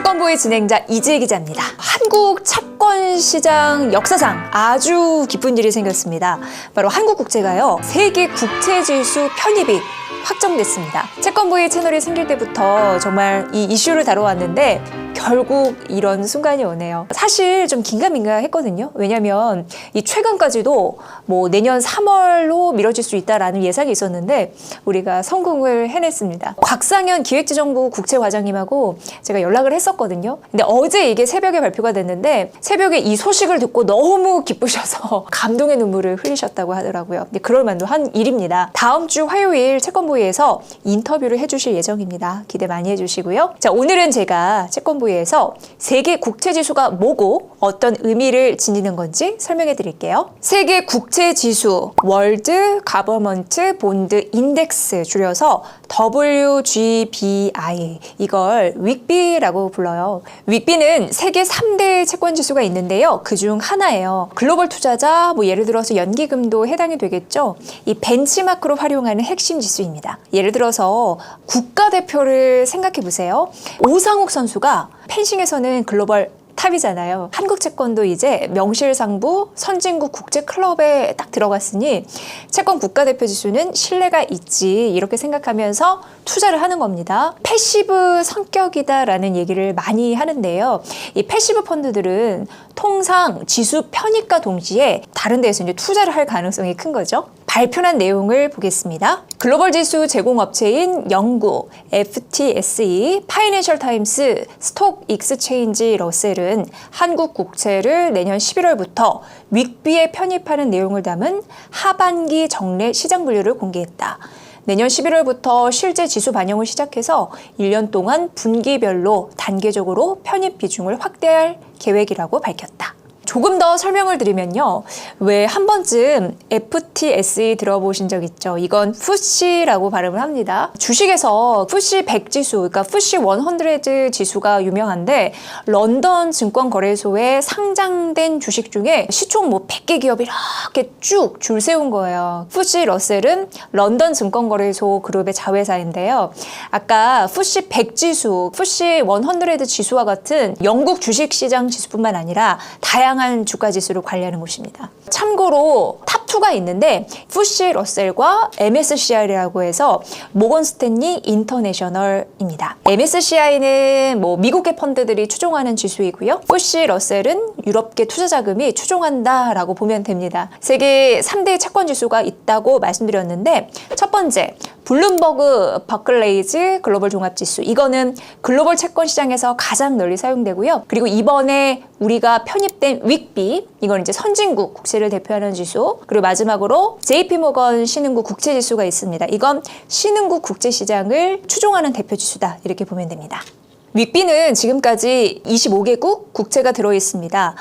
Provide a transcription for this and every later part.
채권보의 진행자 이지혜 기자입니다. 한국 채권 시장 역사상 아주 기쁜 일이 생겼습니다. 바로 한국국제가요, 세계 국채지수 편입이 확정됐습니다. 채권보의 채널이 생길 때부터 정말 이 이슈를 다뤄왔는데 결국 이런 순간이 오네요. 사실 좀 긴가민가 했거든요. 왜냐면 이 최근까지도 뭐 내년 3월로 미뤄질 수 있다라는 예상이 있었는데 우리가 성공을 해냈습니다. 곽상현 기획재정부 국채과장님하고 제가 연락을 했었거든요. 근데 어제 이게 새벽에 발표가 됐는데 새벽에 이 소식을 듣고 너무 기쁘셔서 감동의 눈물을 흘리셨다고 하더라고요. 근데 그럴 만도 한 일입니다. 다음 주 화요일 채권보에서 인터뷰를 해주실 예정입니다. 기대 많이 해주시고요. 자, 오늘은 제가 채권보에서 세계 국채지수가 뭐고 어떤 의미를 지니는 건지 설명해 드릴게요. 세계 국채지수, 월드 가버먼트 본드 인덱스, 줄여서 WGBI, 이걸 윅비라고 불러요. 윅비는 세계 3대 채권지수가 있는데요. 그중 하나예요. 글로벌 투자자, 뭐 예를 들어서 연기금도 해당이 되겠죠. 이 벤치마크로 활용하는 핵심 지수입니다. 예를 들어서 국가대표를 생각해 보세요. 오상욱 선수가 펜싱에서는 글로벌 탑이잖아요. 한국 채권도 이제 명실상부 선진국 국제클럽에 딱 들어갔으니 채권 국가대표 지수는 신뢰가 있지, 이렇게 생각하면서 투자를 하는 겁니다. 패시브 성격이다라는 얘기를 많이 하는데요. 이 패시브 펀드들은 통상 지수 편입과 동시에 다른 데에서 이제 투자를 할 가능성이 큰 거죠. 발표한 내용을 보겠습니다. 글로벌 지수 제공업체인 영국 FTSE, 파이낸셜 타임스, 스톡 익스체인지 러셀은 한국 국채를 내년 11월부터 윅비에 편입하는 내용을 담은 하반기 정례 시장 분류를 공개했다. 내년 11월부터 실제 지수 반영을 시작해서 1년 동안 분기별로 단계적으로 편입 비중을 확대할 계획이라고 밝혔다. 조금 더 설명을 드리면요. 왜 한 번쯤 FTSE 들어보신 적 있죠? 이건 FTSE라고 발음을 합니다. 주식에서 FTSE 100 지수, 그러니까 FTSE 100 지수가 유명한데 런던 증권거래소에 상장된 주식 중에 시총 뭐 100개 기업이 이렇게 쭉 줄 세운 거예요. FTSE 러셀은 런던 증권거래소 그룹의 자회사인데요. 아까 FTSE 100 지수, FTSE 100 지수와 같은 영국 주식시장 지수뿐만 아니라 다양한 주가 지수를 관리하는 곳입니다. 참고로 탑2가 있는데 FTSE 러셀과 MSCI라고 해서 모건 스탠리 인터내셔널입니다. MSCI는 뭐 미국계 펀드들이 추종하는 지수이고요. FTSE 러셀은 유럽계 투자자금이 추종한다라고 보면 됩니다. 세계 3대 채권 지수가 있다고 말씀드렸는데 첫 번째, 블룸버그 버클레이즈 글로벌 종합지수. 이거는 글로벌 채권 시장에서 가장 널리 사용되고요. 그리고 이번에 우리가 편입된 윅비, 이건 이제 선진국 국채를 대표하는 지수. 그리고 마지막으로 JP모건 신흥국 국채지수가 있습니다. 이건 신흥국 국채 시장을 추종하는 대표 지수다, 이렇게 보면 됩니다. 윅비는 지금까지 25개국 국채가 들어있습니다.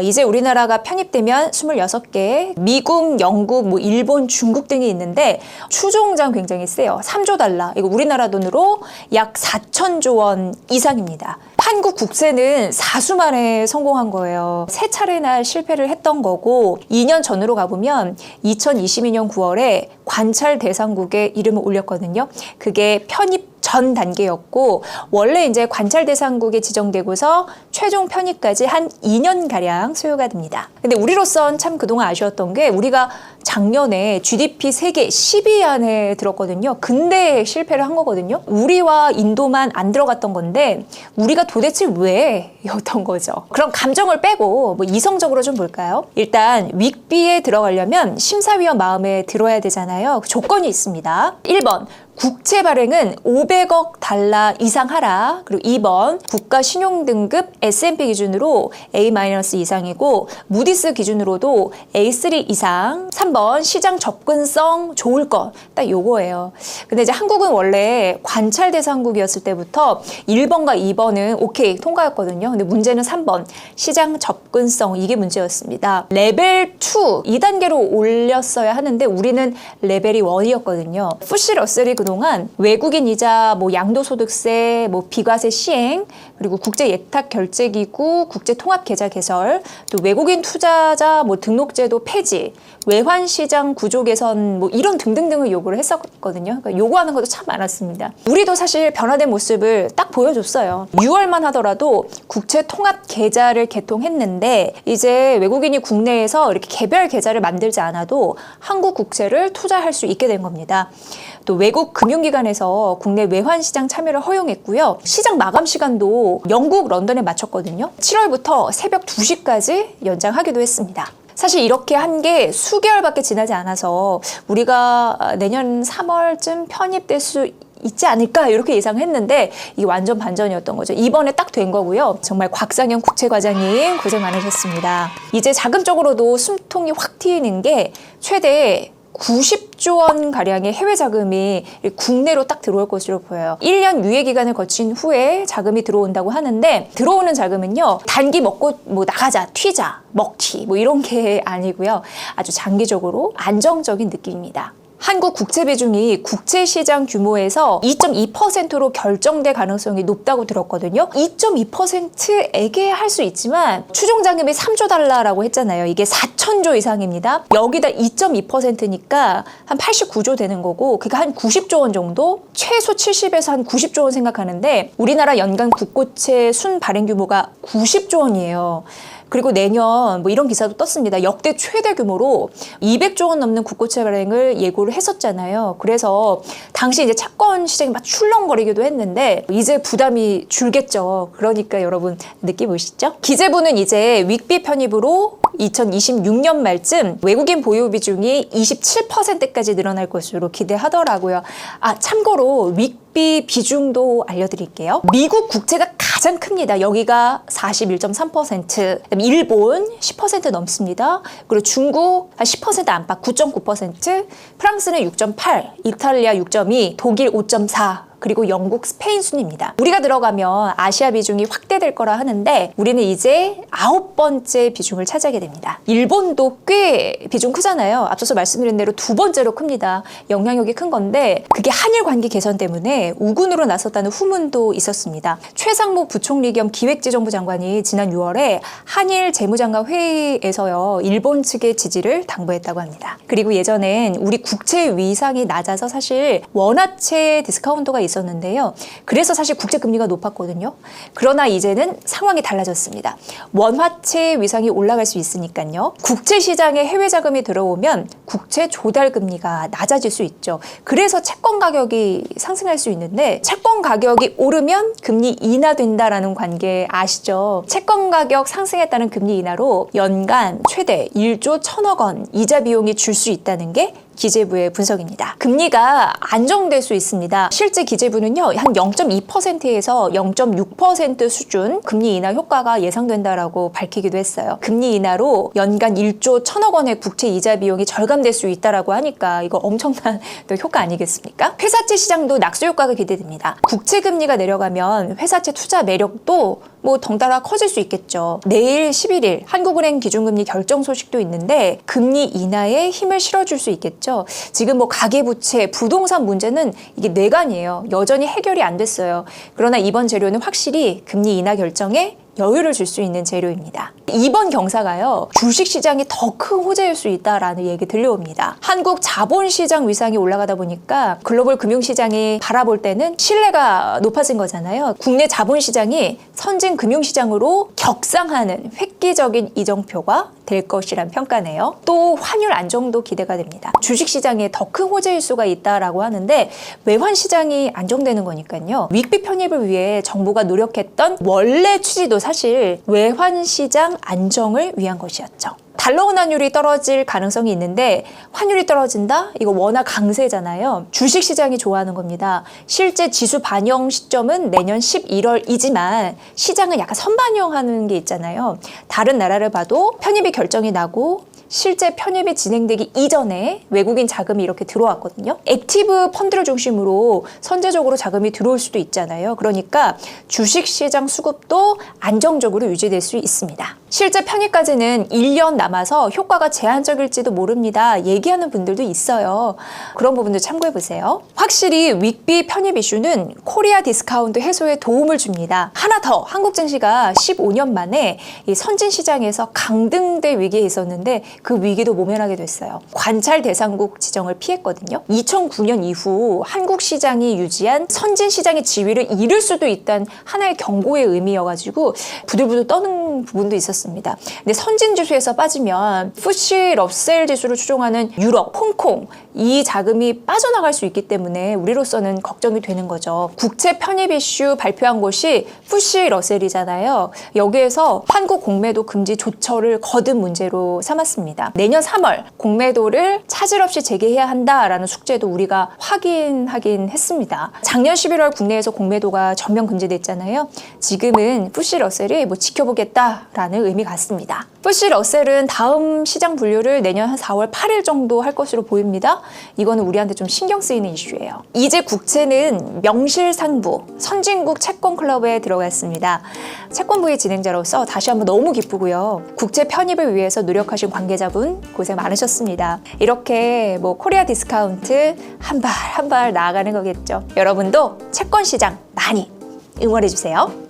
이제 우리나라가 편입되면 26개, 미국, 영국, 뭐 일본, 중국 등이 있는데 추종장 굉장히 세요. 3조 달러, 이거 우리나라 돈으로 약 4천조 원 이상입니다. 한국 국채는 4수 만에 성공한 거예요. 3차례나 실패를 했던 거고 2년 전으로 가보면 2022년 9월에 관찰 대상국에 이름을 올렸거든요. 그게 편입 전 단계였고 원래 이제 관찰 대상국에 지정되고서 최종 편입까지 한 2년가량 소요가 됩니다. 근데 우리로선 참 그동안 아쉬웠던 게 우리가 작년에 GDP 세계 10위 안에 들었거든요. 근데 실패를 한 거거든요. 우리와 인도만 안 들어갔던 건데 우리가 도대체 왜 였던 거죠. 그럼 감정을 빼고 뭐 이성적으로 좀 볼까요? 일단 윅비에 들어가려면 심사위원 마음에 들어야 되잖아요. 조건이 있습니다. 1번, 국채 발행은 500억 달러 이상 하라. 그리고 2번, 국가 신용 등급 S&P 기준으로 A- 이상이고 무디스 기준으로도 A3 이상. 3번, 시장 접근성 좋을 것. 딱 요거예요. 근데 이제 한국은 원래 관찰 대상국이었을 때부터 1번과 2번은 오케이 통과였거든요. 근데 문제는 3번, 시장 접근성, 이게 문제였습니다. 레벨 2, 2단계로 올렸어야 하는데 우리는 레벨이 1이었거든요. FTSE 러셀이 동안 외국인 이자, 뭐 양도소득세, 뭐 비과세 시행, 그리고 국제예탁결제기구, 국제통합계좌 개설, 또 외국인 투자자 뭐 등록제도 폐지, 외환시장 구조 개선 뭐 이런 등등등을 요구를 했었거든요. 그러니까 요구하는 것도 참 많았습니다. 우리도 사실 변화된 모습을 딱 보여줬어요. 6월만 하더라도 국채통합계좌를 개통했는데 이제 외국인이 국내에서 이렇게 개별 계좌를 만들지 않아도 한국 국채를 투자할 수 있게 된 겁니다. 또 외국 금융기관에서 국내 외환시장 참여를 허용했고요. 시장 마감 시간도 영국 런던에 맞췄거든요. 7월부터 새벽 2시까지 연장하기도 했습니다. 사실 이렇게 한 게 수개월밖에 지나지 않아서 우리가 내년 3월쯤 편입될 수 있지 않을까 이렇게 예상했는데 이게 완전 반전이었던 거죠. 이번에 딱 된 거고요. 정말 곽상현 국채과장님 고생 많으셨습니다. 이제 자금적으로도 숨통이 확 트이는 게 최대 90조 원 가량의 해외 자금이 국내로 딱 들어올 것으로 보여요. 1년 유예 기간을 거친 후에 자금이 들어온다고 하는데 들어오는 자금은요. 단기 먹고 뭐 나가자, 튀자, 먹튀 뭐 이런 게 아니고요. 아주 장기적으로 안정적인 느낌입니다. 한국 국채 비중이 국채시장 규모에서 2.2%로 결정될 가능성이 높다고 들었거든요. 2.2%에게 할 수 있지만 추종 자금이 3조 달러라고 했잖아요. 이게 4천조 이상입니다. 여기다 2.2%니까 한 89조 되는 거고 그게 한 90조 원 정도? 최소 70에서 한 90조 원 생각하는데 우리나라 연간 국고채 순 발행 규모가 90조 원이에요. 그리고 내년 뭐 이런 기사도 떴습니다. 역대 최대 규모로 200조 원 넘는 국고채 발행을 예고를 했었잖아요. 그래서 당시 이제 채권 시장이 막 출렁거리기도 했는데 이제 부담이 줄겠죠. 그러니까 여러분 느낌 오시죠? 기재부는 이제 윅비 편입으로 2026년 말쯤 외국인 보유 비중이 27%까지 늘어날 것으로 기대하더라고요. 아, 참고로 윅비 비중도 알려드릴게요. 미국 국채가 가장 큽니다. 여기가 41.3%, 일본 10% 넘습니다. 그리고 중국 한 10% 안팎 9.9%, 프랑스는 6.8, 이탈리아 6.2, 독일 5.4, 그리고 영국, 스페인 순입니다. 우리가 들어가면 아시아 비중이 확대될 거라 하는데 우리는 이제 9번째 비중을 차지하게 됩니다. 일본도 꽤 비중 크잖아요. 앞서서 말씀드린 대로 2번째로 큽니다. 영향력이 큰 건데 그게 한일 관계 개선 때문에 우군으로 나섰다는 후문도 있었습니다. 최상목 부총리 겸 기획재정부 장관이 지난 6월에 한일 재무장관 회의에서요. 일본 측의 지지를 당부했다고 합니다. 그리고 예전엔 우리 국채 위상이 낮아서 사실 원화채 디스카운트가 있었는데요. 그래서 사실 국제금리가 높았거든요. 그러나 이제는 상황이 달라졌습니다. 원화채 위상이 올라갈 수 있으니까요. 국채시장에 해외 자금이 들어오면 국채 조달 금리가 낮아질 수 있죠. 그래서 채권 가격이 상승할 수 있는데 채권 가격이 오르면 금리 인하된다라는 관계 아시죠? 채권 가격 상승에 따른 금리 인하로 연간 최대 1조 1,000억 원 이자 비용이 줄 수 있다는 게 기재부의 분석입니다. 금리가 안정될 수 있습니다. 실제 기재부는요, 한 0.2%에서 0.6% 수준 금리 인하 효과가 예상된다라고 밝히기도 했어요. 금리 인하로 연간 1조 1,000억 원의 국채 이자 비용이 절감될 수 있다라고 하니까 이거 엄청난 또 효과 아니겠습니까? 회사채 시장도 낙수 효과가 기대됩니다. 국채 금리가 내려가면 회사채 투자 매력도 뭐 덩달아 커질 수 있겠죠. 내일 11일 한국은행 기준금리 결정 소식도 있는데 금리 인하에 힘을 실어줄 수 있겠죠. 지금 뭐 가계부채, 부동산 문제는 이게 내관이에요. 여전히 해결이 안 됐어요. 그러나 이번 재료는 확실히 금리 인하 결정에 여유를 줄 수 있는 재료입니다. 이번 경사가요. 주식시장이 더 큰 호재일 수 있다라는 얘기 들려옵니다. 한국 자본시장 위상이 올라가다 보니까 글로벌 금융시장이 바라볼 때는 신뢰가 높아진 거잖아요. 국내 자본시장이 선진 금융시장으로 격상하는 획기적인 이정표가 될 것이란 평가네요. 또 환율 안정도 기대가 됩니다. 주식시장에 더 큰 호재일 수가 있다라고 하는데 외환시장이 안정되는 거니까요. 윅비 편입을 위해 정부가 노력했던 원래 취지도 사실 외환시장 안정을 위한 것이었죠. 달러 원환율이 떨어질 가능성이 있는데 환율이 떨어진다? 이거 원화 강세잖아요. 주식시장이 좋아하는 겁니다. 실제 지수 반영 시점은 내년 11월이지만 시장은 약간 선반영하는 게 있잖아요. 다른 나라를 봐도 편입이 결정이 나고 실제 편입이 진행되기 이전에 외국인 자금이 이렇게 들어왔거든요. 액티브 펀드를 중심으로 선제적으로 자금이 들어올 수도 있잖아요. 그러니까 주식시장 수급도 안정적으로 유지될 수 있습니다. 실제 편입까지는 1년 남아서 효과가 제한적일지도 모릅니다. 얘기하는 분들도 있어요. 그런 부분도 참고해보세요. 확실히 윅비 편입 이슈는 코리아 디스카운트 해소에 도움을 줍니다. 하나 더, 한국 증시가 15년 만에 이 선진 시장에서 강등될 위기에 있었는데 그 위기도 모면하게 됐어요. 관찰 대상국 지정을 피했거든요. 2009년 이후 한국 시장이 유지한 선진 시장의 지위를 잃을 수도 있다는 하나의 경고의 의미여가지고 부들부들 떠는 부분도 있었습니다. 근데 선진 지수에서 빠지면 FTSE 러셀 지수를 추종하는 유럽, 홍콩 이 자금이 빠져나갈 수 있기 때문에 우리로서는 걱정이 되는 거죠. 국채 편입 이슈 발표한 곳이 FTSE 러셀이잖아요. 여기에서 한국 공매도 금지 조처를 거듭 문제로 삼았습니다. 내년 3월 공매도를 차질 없이 재개해야 한다라는 숙제도 우리가 확인하긴 했습니다. 작년 11월 국내에서 공매도가 전면 금지됐잖아요. 지금은 FTSE 러셀이 뭐 지켜보겠다라는 의미 같습니다. FTSE 러셀은 다음 시장 분류를 내년 한 4월 8일 정도 할 것으로 보입니다. 이거는 우리한테 좀 신경 쓰이는 이슈예요. 이제 국채는 명실상부 선진국 채권 클럽에 들어갔습니다. 채권부의 진행자로서 다시 한번 너무 기쁘고요. 국채 편입을 위해서 노력하신 관계자분 고생 많으셨습니다. 이렇게 뭐 코리아 디스카운트 한 발 한 발 나아가는 거겠죠. 여러분도 채권 시장 많이 응원해 주세요.